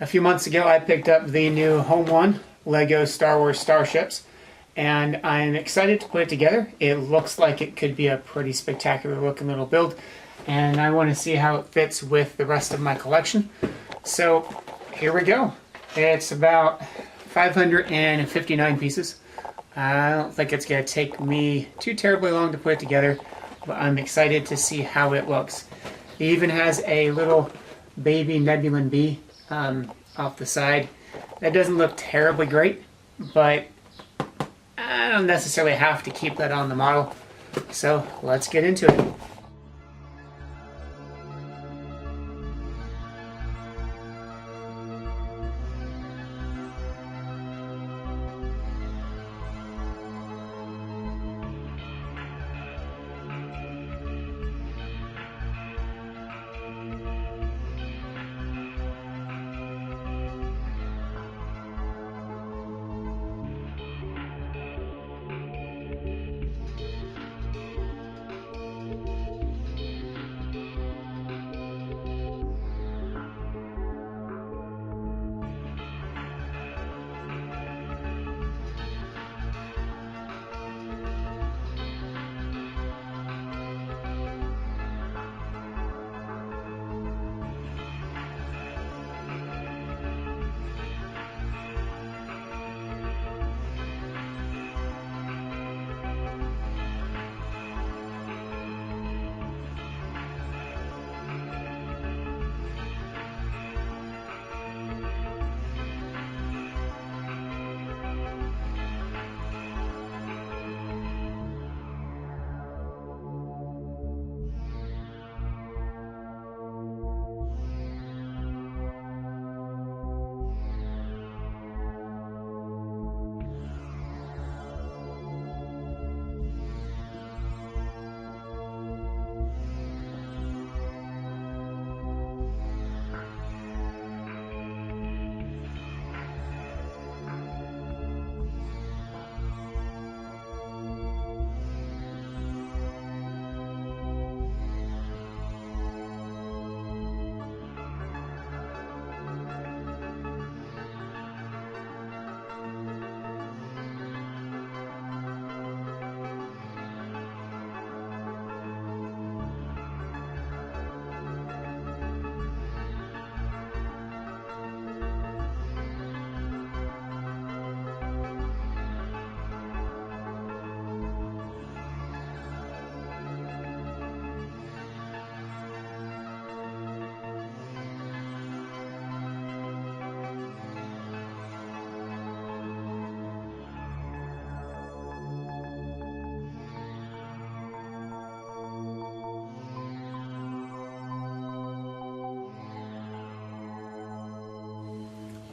A few months ago I picked up the new Home One Lego Star Wars Starships, and I'm excited to put it together. It looks like it could be a pretty spectacular looking little build, and I want to see how it fits with the rest of my collection. So here we go. It's about 559 pieces. I don't think it's going to take me too terribly long to put it together, but I'm excited to see how it looks. It even has a little baby Nebulan bee off the side. That doesn't look terribly great, but I don't necessarily have to keep that on the model. So let's get into it.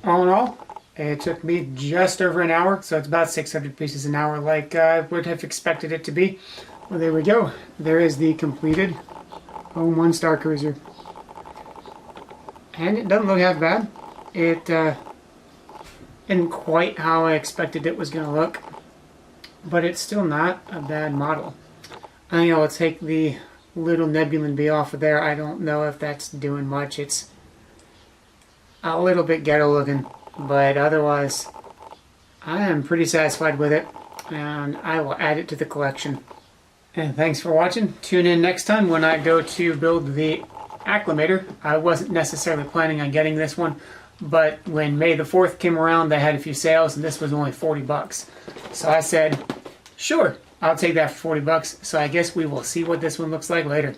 All in all, it took me just over an hour, so it's about 600 pieces an hour like I would have expected it to be. Well, there we go. There is the completed One Starcruiser. And it doesn't look half bad. It isn't quite how I expected it was going to look, but it's still not a bad model. I think I'll take the little Nebulan bee off of there. I don't know if that's doing much. It's a little bit ghetto looking, but otherwise I am pretty satisfied with it, and I will add it to the collection. And thanks for watching. Tune in next time when I go to build the Acclimator. I wasn't necessarily planning on getting this one, but when May the 4th came around, they had a few sales and this was only 40 bucks. So I said, sure, I'll take that for 40 bucks. So I guess we will see what this one looks like later.